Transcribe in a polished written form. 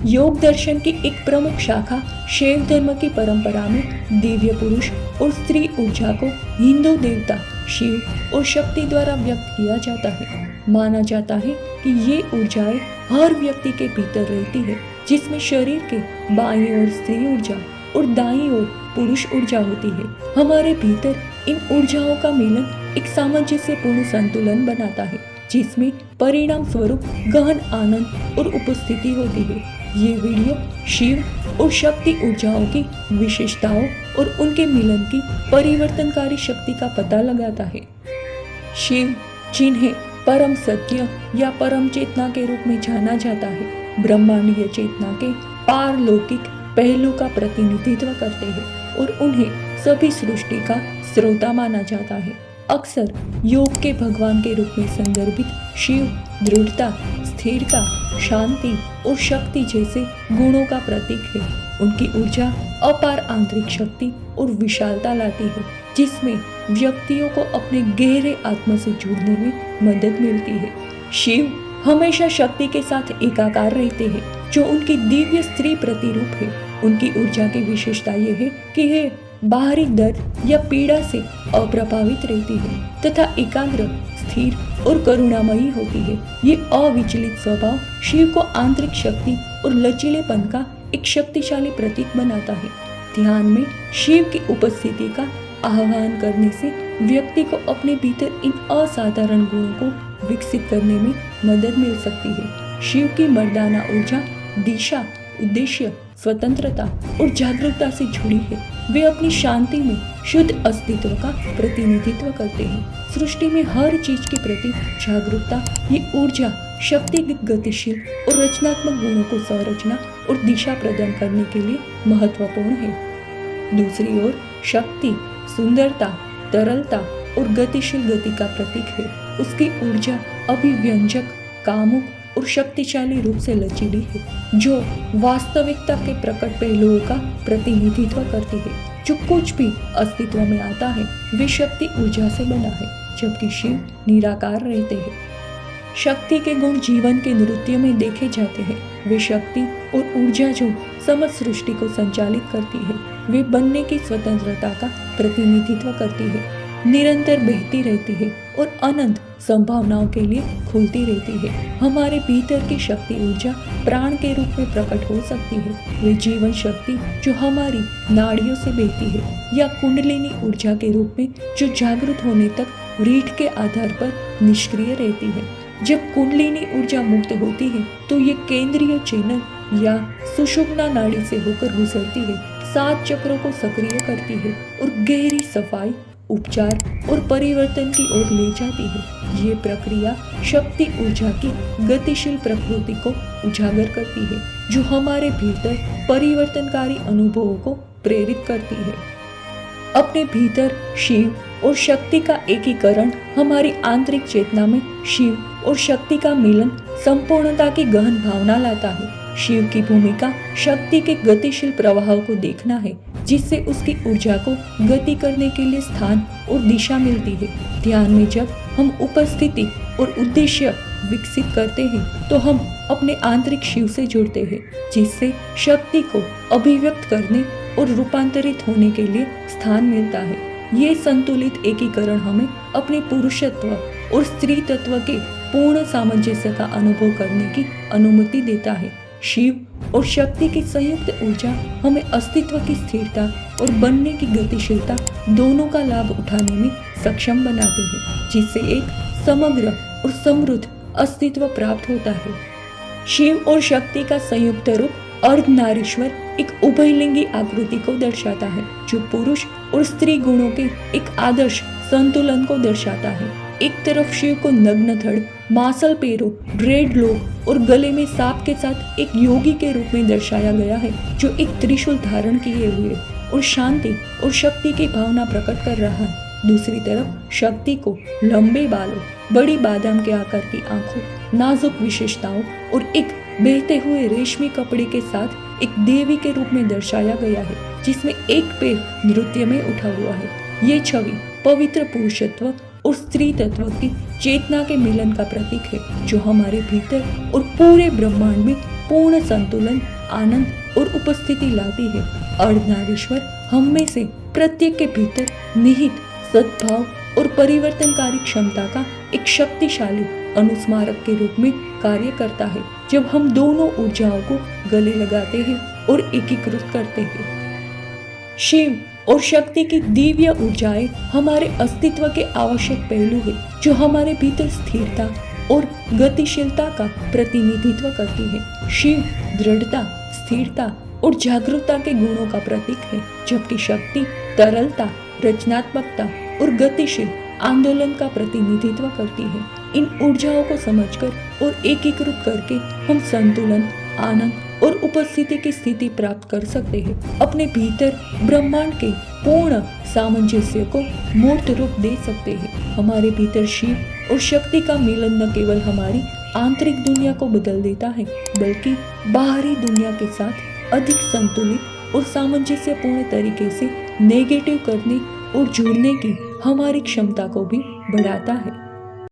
योग दर्शन की एक प्रमुख शाखा शैव धर्म की परंपरा में दिव्य पुरुष और स्त्री ऊर्जा को हिंदू देवता शिव और शक्ति द्वारा व्यक्त किया जाता है। माना जाता है कि ये ऊर्जाएं हर व्यक्ति के भीतर रहती है, जिसमें शरीर के बाईं ओर स्त्री ऊर्जा और दाईं ओर पुरुष ऊर्जा होती है। हमारे भीतर इन ऊर्जाओं का मिलन एक सामंजस्यपूर्ण संतुलन बनाता है, जिसमें परिणाम स्वरूप गहन आनंद और उपस्थिति होती है। ये वीडियो शिव और शक्ति ऊर्जाओं की विशेषताओं और उनके मिलन की परिवर्तनकारी शक्ति का पता लगाता है। शिव, जिन्हें परम सत्य या परम चेतना के रूप में जाना जाता है, ब्रह्मांडीय चेतना के पारलौकिक पहलू का प्रतिनिधित्व करते हैं और उन्हें सभी सृष्टि का स्रोता माना जाता है। अक्सर योग के भगवान के रूप में संदर्भित शिव दृढ़ता, स्थिरता, शांति और शक्ति जैसे गुणों का प्रतीक है। उनकी ऊर्जा अपार आंतरिक शक्ति और विशालता लाती है, जिसमें व्यक्तियों को अपने गहरे आत्मा से जुड़ने में मदद मिलती है। शिव हमेशा शक्ति के साथ एकाकार रहते हैं, जो उनकी दिव्य स्त्री प्रतिरूप है। उनकी ऊर्जा की विशेषता यह है कि यह बाहरी दर्द या पीड़ा से अप्रभावित रहती है तथा एकाग्र, स्थिर और करुणामयी होती है। ये अविचलित स्वभाव शिव को आंतरिक शक्ति और लचीलेपन का एक शक्तिशाली प्रतीक बनाता है। ध्यान में शिव की उपस्थिति का आह्वान करने से व्यक्ति को अपने भीतर इन असाधारण गुणों को विकसित करने में मदद मिल सकती है। शिव की मर्दाना ऊर्जा दिशा, उद्देश्य, स्वतंत्रता और जागरूकता से जुड़ी है। वे अपनी शांति में शुद्ध अस्तित्व का प्रतिनिधित्व करते हैं। सृष्टि में हर चीज के प्रति जागरूकता, ये ऊर्जा शक्ति गतिशील और रचनात्मक गुणों को संरचना और दिशा प्रदान करने के लिए महत्वपूर्ण है। दूसरी ओर शक्ति सुंदरता, तरलता और गतिशील गति का प्रतीक है। उसकी ऊर्जा अभिव्यंजक, कामुक और शक्तिशाली रूप से लचीली है, जो वास्तविकता के प्रकट पहलुओं का प्रतिनिधित्व करती है। जो कुछ भी अस्तित्व में आता है वे शक्ति ऊर्जा से बना है, जबकि शिव निराकार रहते हैं। शक्ति के गुण जीवन के नृत्य में देखे जाते हैं। वे शक्ति और ऊर्जा जो समस्त सृष्टि को संचालित करती है, वे बनने की स्वतंत्रता का प्रतिनिधित्व करती है, निरंतर बहती रहती है और अनंत संभावनाओं के लिए खुलती रहती है। हमारे भीतर की शक्ति ऊर्जा प्राण के रूप में प्रकट हो सकती है। वे जीवन शक्ति जो हमारी नाड़ियों से बहती है, या कुंडलिनी ऊर्जा के रूप में जो जागृत होने तक रीढ़ के आधार पर निष्क्रिय रहती है। जब कुंडलिनी ऊर्जा मुक्त होती है तो ये केंद्रीय चैनल या सुषुम्ना नाड़ी से होकर गुजरती है, 7 चक्रों को सक्रिय करती है और गहरी सफाई, उपचार और परिवर्तन की ओर ले जाती है। ये प्रक्रिया शक्ति ऊर्जा की गतिशील प्रकृति को उजागर करती है, जो हमारे भीतर परिवर्तनकारी अनुभवों को प्रेरित करती है। अपने भीतर शिव और शक्ति का एकीकरण हमारी आंतरिक चेतना में शिव और शक्ति का मिलन संपूर्णता की गहन भावना लाता है। शिव की भूमिका शक्ति के गतिशील प्रवाह को देखना है, जिससे उसकी ऊर्जा को गति करने के लिए स्थान और दिशा मिलती है। ध्यान में जब हम उपस्थिति और उद्देश्य विकसित करते हैं तो हम अपने आंतरिक शिव से जुड़ते हैं, जिससे शक्ति को अभिव्यक्त करने और रूपांतरित होने के लिए स्थान मिलता है। ये संतुलित एकीकरण हमें अपने पुरुषत्व और स्त्री तत्व के पूर्ण सामंजस्य का अनुभव करने की अनुमति देता है। शिव और शक्ति की संयुक्त ऊर्जा हमें अस्तित्व की स्थिरता और बनने की गतिशीलता दोनों का लाभ उठाने में सक्षम बनाती है, जिससे एक समग्र और समृद्ध अस्तित्व प्राप्त होता है। शिव और शक्ति का संयुक्त रूप अर्धनारीश्वर एक उभयलिंगी आकृति को दर्शाता है, जो पुरुष और स्त्री गुणों के एक आदर्श संतुलन को दर्शाता है। एक तरफ शिव को नग्न धड़, मासल पैरों, ड्रेड लॉक और गले में सांप के साथ एक योगी के रूप में दर्शाया गया है, जो एक त्रिशूल धारण किए हुए और शांति और शक्ति की भावना प्रकट कर रहा है। दूसरी तरफ शक्ति को लंबे बालों, बड़ी बादाम के आकार की आंखों, नाजुक विशेषताओं और एक बहते हुए रेशमी कपड़े के साथ एक देवी के रूप में दर्शाया गया है, जिसमें एक पैर नृत्य में उठा हुआ है। ये छवि पवित्र पुरुषत्व और स्त्री तत्व की चेतना के मिलन का प्रतीक है, जो हमारे भीतर और पूरे ब्रह्मांड में पूर्ण संतुलन, आनंद और उपस्थिति लाती है। अर्धनारीश्वर हम में से प्रत्येक के भीतर निहित सद्भाव और परिवर्तनकारी क्षमता का एक शक्तिशाली अनुस्मारक के रूप में कार्य करता है। जब हम दोनों ऊर्जाओं को गले लगाते हैं और एकीकृत करते हैं, शिव और शक्ति की दिव्य ऊर्जाएं हमारे अस्तित्व के आवश्यक पहलू है, जो हमारे भीतर स्थिरता और गतिशीलता का प्रतिनिधित्व करती है। शिव दृढ़ता, स्थिरता और जागरूकता के गुणों का प्रतीक है, जबकि शक्ति तरलता, रचनात्मकता और गतिशील आंदोलन का प्रतिनिधित्व करती है। इन ऊर्जाओं को समझकर और एकीकृत करके हम संतुलन, आनंद और उपस्थिति की स्थिति प्राप्त कर सकते हैं। अपने भीतर ब्रह्मांड के पूर्ण सामंजस्य को मूर्त रूप दे सकते हैं। हमारे भीतर शिव और शक्ति का मिलन न केवल हमारी आंतरिक दुनिया को बदल देता है, बल्कि बाहरी दुनिया के साथ अधिक संतुलित और सामंजस्यपूर्ण तरीके से नेगेटिव करने और जुड़ने की हमारी क्षमता को भी बढ़ाता है।